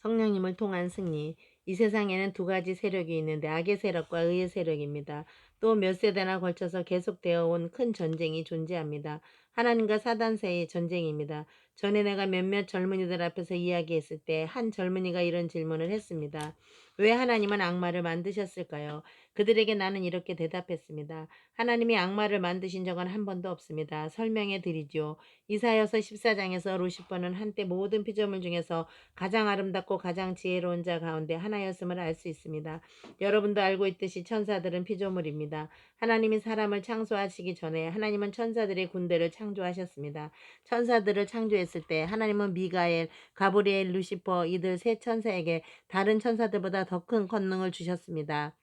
성령님을 통한 승리. 이 세상에는 두 가지 세력이 있는데 악의 세력과 의의 세력입니다. 또 몇 세대나 걸쳐서 계속되어 온 큰 전쟁이 존재합니다. 하나님과 사단 사이의 전쟁입니다. 전에 내가 몇몇 젊은이들 앞에서 이야기했을 때 한 젊은이가 이런 질문을 했습니다. 왜 하나님은 악마를 만드셨을까요? 그들에게 나는 이렇게 대답했습니다. 하나님이 악마를 만드신 적은 한 번도 없습니다. 설명해 드리죠. 이사야서 14장에서 루시퍼는 한때 모든 피조물 중에서 가장 아름답고 가장 지혜로운 자 가운데 하나였음을 알 수 있습니다. 여러분도 알고 있듯이 천사들은 피조물입니다. 하나님이 사람을 창조하시기 전에 하나님은 천사들의 군대를 창조하셨습니다. 천사들을 창조했을 때 하나님은 미가엘, 가브리엘, 루시퍼 이들 세 천사에게 다른 천사들보다 더 큰 권능을 주셨습니다.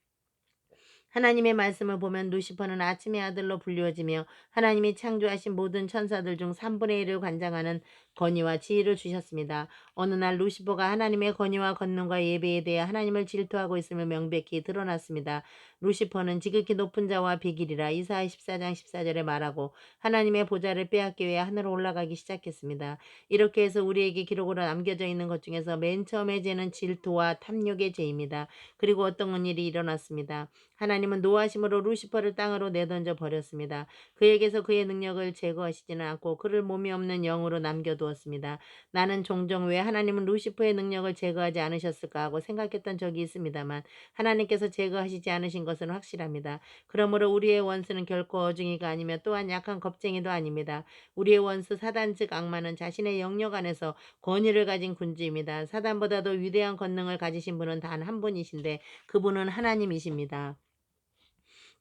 하나님의 말씀을 보면 루시퍼는 아침의 아들로 불리워지며 하나님이 창조하신 모든 천사들 중 3분의 1을 관장하는 권위와 지위를 주셨습니다. 어느 날 루시퍼가 하나님의 권위와 권능과 예배에 대해 하나님을 질투하고 있음을 명백히 드러났습니다. 루시퍼는 지극히 높은 자와 비길이라 이사야 14장 14절에 말하고 하나님의 보좌를 빼앗기 위해 하늘로 올라가기 시작했습니다. 이렇게 해서 우리에게 기록으로 남겨져 있는 것 중에서 맨 처음에 죄는 질투와 탐욕의 죄입니다. 그리고 어떤 일이 일어났습니다. 하나님은 노하심으로 루시퍼를 땅으로 내던져 버렸습니다. 그에게서 그의 능력을 제거하시지는 않고 그를 몸이 없는 영으로 남겨두었습니다. 나는 종종 왜 하나님은 루시퍼의 능력을 제거하지 않으셨을까 하고 생각했던 적이 있습니다만 하나님께서 제거하시지 않으신 것은 확실합니다. 그러므로 우리의 원수는 결코 어중이가 아니며 또한 약한 겁쟁이도 아닙니다. 우리의 원수 사단 즉 악마는 자신의 영역 안에서 권위를 가진 군주입니다. 사단보다도 위대한 권능을 가지신 분은 단 한 분이신데 그분은 하나님이십니다.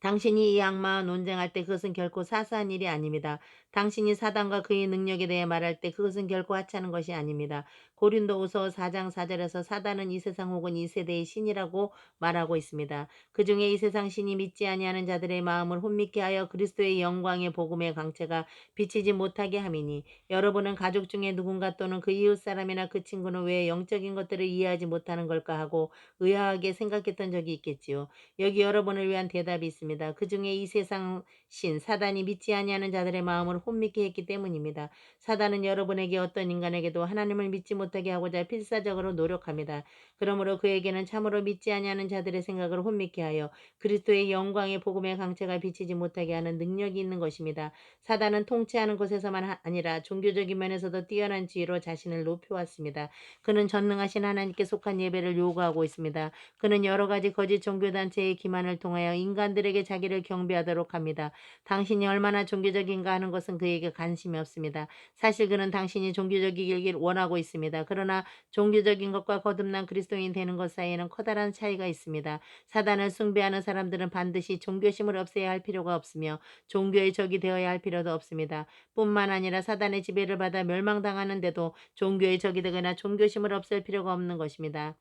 당신이 이 악마와 논쟁할 때 그것은 결코 사소한 일이 아닙니다. 당신이 사단과 그의 능력에 대해 말할 때 그것은 결코 하찮은 것이 아닙니다. 고린도후서 4장 4절에서 사단은 이 세상 혹은 이 세대의 신이라고 말하고 있습니다. 그 중에 이 세상 신이 믿지 아니하는 자들의 마음을 혼미케 하여 그리스도의 영광의 복음의 광채가 비치지 못하게 함이니 여러분은 가족 중에 누군가 또는 그 이웃 사람이나 그 친구는 왜 영적인 것들을 이해하지 못하는 걸까 하고 의아하게 생각했던 적이 있겠지요. 여기 여러분을 위한 대답이 있습니다. 그 중에 이 세상 신 사단이 믿지 아니하는 자들의 마음을 혼미케 했기 때문입니다. 사단은 여러분에게 어떤 인간에게도 하나님을 믿지 못하게 하고자 필사적으로 노력합니다. 그러므로 그에게는 참으로 믿지 아니하는 자들의 생각을 혼미케 하여 그리스도의 영광의 복음의 강체가 비치지 못하게 하는 능력이 있는 것입니다. 사단은 통치하는 곳에서만 아니라 종교적인 면에서도 뛰어난 지혜로 자신을 높여왔습니다. 그는 전능하신 하나님께 속한 예배를 요구하고 있습니다. 그는 여러 가지 거짓 종교단체의 기만을 통하여 인간들에게 자기를 경배하도록 합니다. 당신이 얼마나 종교적인가 하는 것은 그에게 관심이 없습니다. 사실 그는 당신이 종교적이길 원하고 있습니다. 그러나 종교적인 것과 거듭난 그리스도인 되는 것 사이에는 커다란 차이가 있습니다. 사단을 숭배하는 사람들은 반드시 종교심을 없애야 할 필요가 없으며 종교의 적이 되어야 할 필요도 없습니다. 뿐만 아니라 사단의 지배를 받아 멸망당하는데도 종교의 적이 되거나 종교심을 없앨 필요가 없는 것입니다.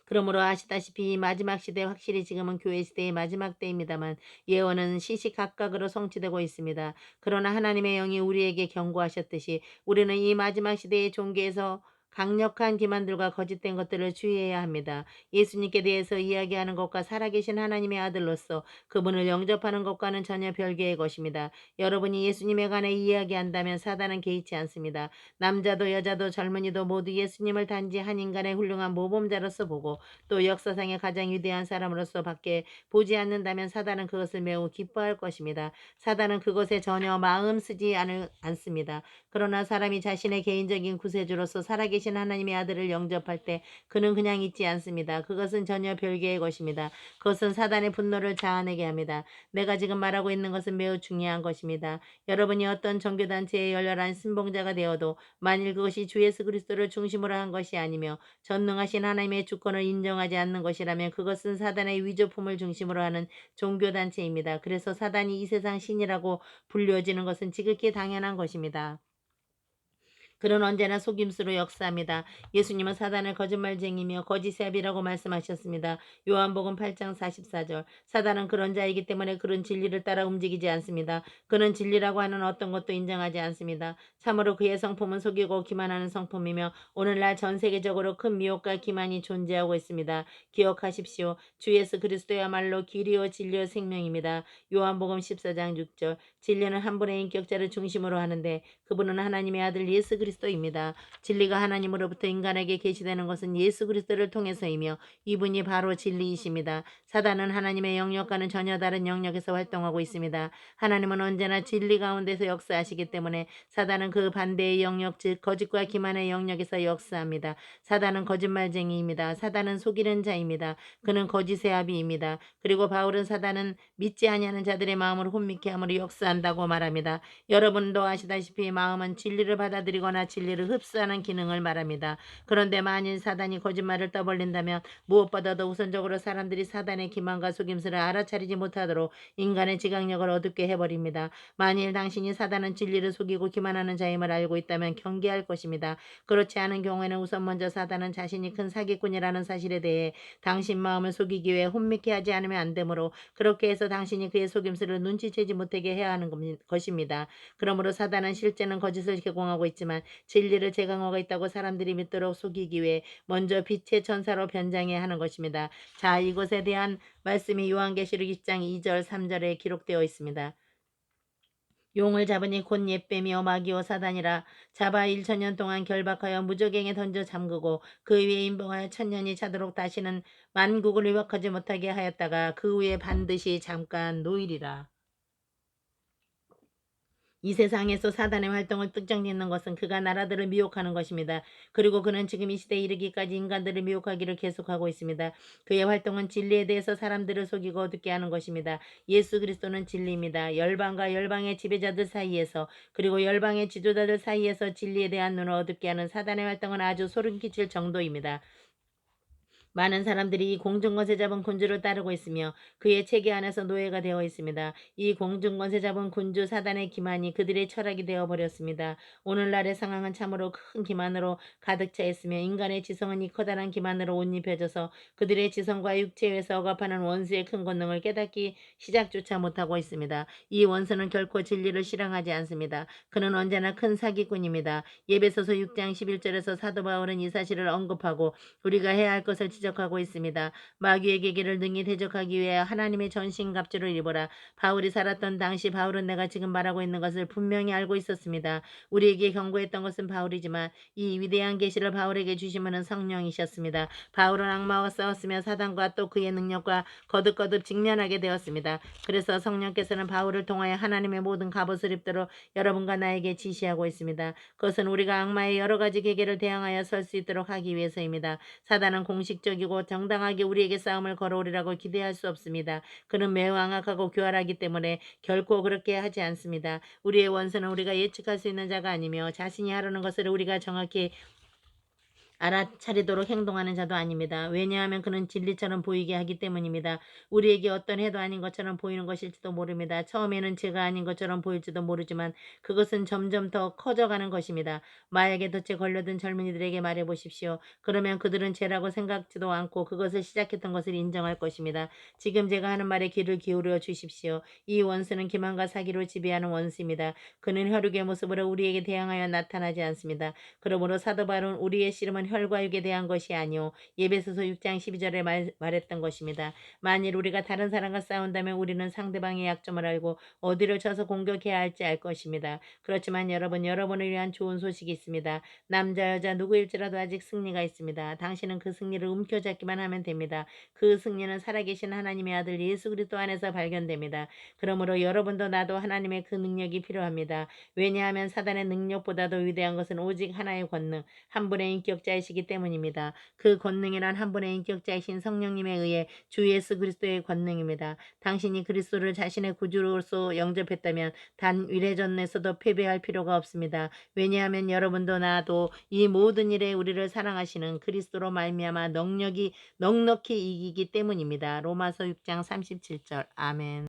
그러므로 아시다시피 이 마지막 시대 확실히 지금은 교회 시대의 마지막 때입니다만 예언은 시시각각으로 성취되고 있습니다. 그러나 하나님의 영이 우리에게 경고하셨듯이 우리는 이 마지막 시대의 종교에서 강력한 기만들과 거짓된 것들을 주의해야 합니다. 예수님께 대해서 이야기하는 것과 살아계신 하나님의 아들로서 그분을 영접하는 것과는 전혀 별개의 것입니다. 여러분이 예수님에 관해 이야기한다면 사단은 개의치 않습니다. 남자도 여자도 젊은이도 모두 예수님을 단지 한 인간의 훌륭한 모범자로서 보고 또 역사상의 가장 위대한 사람으로서 밖에 보지 않는다면 사단은 그것을 매우 기뻐할 것입니다. 사단은 그것에 전혀 마음 쓰지 않습니다. 그러나 사람이 자신의 개인적인 구세주로서 살아계신 하나님의 아들을 영접할 때 그는 그냥 있지 않습니다. 그것은 전혀 별개의 것입니다. 그것은 사단의 분노를 자아내게 합니다. 내가 지금 말하고 있는 것은 매우 중요한 것입니다. 여러분이 어떤 종교단체의 열렬한 신봉자가 되어도 만일 그것이 주 예수 그리스도를 중심으로 한 것이 아니며 전능하신 하나님의 주권을 인정하지 않는 것이라면 그것은 사단의 위조품을 중심으로 하는 종교단체입니다. 그래서 사단이 이 세상 신이라고 불려지는 것은 지극히 당연한 것입니다. 그는 언제나 속임수로 역사합니다. 예수님은 사단을 거짓말쟁이며 거짓삽이라고 말씀하셨습니다. 요한복음 8장 44절. 사단은 그런 자이기 때문에 그런 진리를 따라 움직이지 않습니다. 그는 진리라고 하는 어떤 것도 인정하지 않습니다. 참으로 그의 성품은 속이고 기만하는 성품이며 오늘날 전 세계적으로 큰 미혹과 기만이 존재하고 있습니다. 기억하십시오. 주 예수 그리스도야말로 길이요 진리요 생명입니다. 요한복음 14장 6절. 진리는 한 분의 인격자를 중심으로 하는데 그분은 하나님의 아들 예수 그리스도입니다. 진리가 하나님으로부터 인간에게 계시되는 것은 예수 그리스도를 통해서이며 이분이 바로 진리이십니다. 사단은 하나님의 영역과는 전혀 다른 영역에서 활동하고 있습니다. 하나님은 언제나 진리 가운데서 역사하시기 때문에 사단은 그 반대의 영역, 즉 거짓과 기만의 영역에서 역사합니다. 사단은 거짓말쟁이입니다. 사단은 속이는 자입니다. 그는 거짓의 아비입니다. 그리고 바울은 사단은 믿지 아니하는 자들의 마음을 혼미케 함으로 역사한다고 말합니다. 여러분도 아시다시피 마음은 진리를 받아들이거나 진리를 흡수하는 기능을 말합니다. 그런데 만일 사단이 거짓말을 떠벌린다면 무엇보다도 우선적으로 사람들이 사단의 기만과 속임수를 알아차리지 못하도록 인간의 지각력을 어둡게 해버립니다. 만일 당신이 사단은 진리를 속이고 기만하는 자임을 알고 있다면 경계할 것입니다. 그렇지 않은 경우에는 우선 먼저 사단은 자신이 큰 사기꾼이라는 사실에 대해 당신 마음을 속이기 위해 혼미케 하지 않으면 안 되므로 그렇게 해서 당신이 그의 속임수를 눈치채지 못하게 해야 하는 것입니다. 그러므로 사단은 실제는 거짓을 제공하고 있지만 진리를 제공하고 있다고 사람들이 믿도록 속이기 위해 먼저 빛의 천사로 변장해야 하는 것입니다. 자, 이것에 대한 말씀이 요한계시록 1장 2절 3절에 기록되어 있습니다. 용을 잡으니 곧 옛뱀이요 마귀요 사단이라. 잡아 1,000년 동안 결박하여 무저갱에 던져 잠그고 그 위에 임봉하여 1,000년이 차도록 다시는 만국을 위협하지 못하게 하였다가 그 후에 반드시 잠깐 노일이라. 이 세상에서 사단의 활동을 특정짓는 것은 그가 나라들을 미혹하는 것입니다. 그리고 그는 지금 이 시대에 이르기까지 인간들을 미혹하기를 계속하고 있습니다. 그의 활동은 진리에 대해서 사람들을 속이고 어둡게 하는 것입니다. 예수 그리스도는 진리입니다. 열방과 열방의 지배자들 사이에서 그리고 열방의 지도자들 사이에서 진리에 대한 눈을 어둡게 하는 사단의 활동은 아주 소름 끼칠 정도입니다. 많은 사람들이 이 공중권세 잡은 군주를 따르고 있으며 그의 체계 안에서 노예가 되어 있습니다. 이 공중권세 잡은 군주 사단의 기만이 그들의 철학이 되어버렸습니다. 오늘날의 상황은 참으로 큰 기만으로 가득 차 있으며 인간의 지성은 이 커다란 기만으로 옷 입혀져서 그들의 지성과 육체에서 억압하는 원수의 큰 권능을 깨닫기 시작조차 못하고 있습니다. 이 원수는 결코 진리를 실행하지 않습니다. 그는 언제나 큰 사기꾼입니다. 예배소서 6장 11절에서 사도 바울은 이 사실을 언급하고 우리가 해야 할 것을 지적하고 있습니다. 마귀의 계기를 능히 대적하기 위해 하나님의 전신갑주를 입어라. 바울이 살았던 당시 바울은 내가 지금 말하고 있는 것을 분명히 알고 있었습니다. 우리에게 경고했던 것은 바울이지만 이 위대한 계시를 바울에게 주신 분은 성령이셨습니다. 바울은 악마와 싸웠으며 사단과 또 그의 능력과 거듭거듭 직면하게 되었습니다. 그래서 성령께서는 바울을 통하여 하나님의 모든 갑옷을 입도록 여러분과 나에게 지시하고 있습니다. 그것은 우리가 악마의 여러 가지 계계를 대항하여 설 수 있도록 하기 위해서입니다. 사단은 공식적이고 정당하게 우리에게 싸움을 걸어오리라고 기대할 수 없습니다. 그는 매우 악하고 교활하기 때문에 결코 그렇게 하지 않습니다. 우리의 원수는 우리가 예측할 수 있는 자가 아니며 자신이 하려는 것을 우리가 정확히 알아차리도록 행동하는 자도 아닙니다. 왜냐하면 그는 진리처럼 보이게 하기 때문입니다. 우리에게 어떤 해도 아닌 것처럼 보이는 것일지도 모릅니다. 처음에는 죄가 아닌 것처럼 보일지도 모르지만 그것은 점점 더 커져가는 것입니다. 마약에 덫에 걸려든 젊은이들에게 말해보십시오. 그러면 그들은 죄라고 생각지도 않고 그것을 시작했던 것을 인정할 것입니다. 지금 제가 하는 말에 귀를 기울여 주십시오. 이 원수는 기만과 사기로 지배하는 원수입니다. 그는 혈육의 모습으로 우리에게 대항하여 나타나지 않습니다. 그러므로 사도 바울은 우리의 씨름은 혈과 육에 대한 것이 아니오 예배소서 6장 12절에 말했던 것입니다. 만일 우리가 다른 사람과 싸운다면 우리는 상대방의 약점을 알고 어디를 쳐서 공격해야 할지 알 것입니다. 그렇지만 여러분을 위한 좋은 소식이 있습니다. 남자 여자 누구일지라도 아직 승리가 있습니다. 당신은 그 승리를 움켜잡기만 하면 됩니다. 그 승리는 살아계신 하나님의 아들 예수 그리스도 안에서 발견됩니다. 그러므로 여러분도 나도 하나님의 그 능력이 필요합니다. 왜냐하면 사단의 능력보다도 위대한 것은 오직 하나의 권능, 한 분의 인격자이시기 때문입니다. 그 권능이란 한 분의 인격자이신 성령님에 의해 주 예수 그리스도의 권능입니다. 당신이 그리스도를 자신의 구주로서 영접했다면 단 위례전에서도 패배할 필요가 없습니다. 왜냐하면 여러분도 나도 이 모든 일에 우리를 사랑하시는 그리스도로 말미암아 넉넉히 이기기 때문입니다. 로마서 6장 37절 아멘.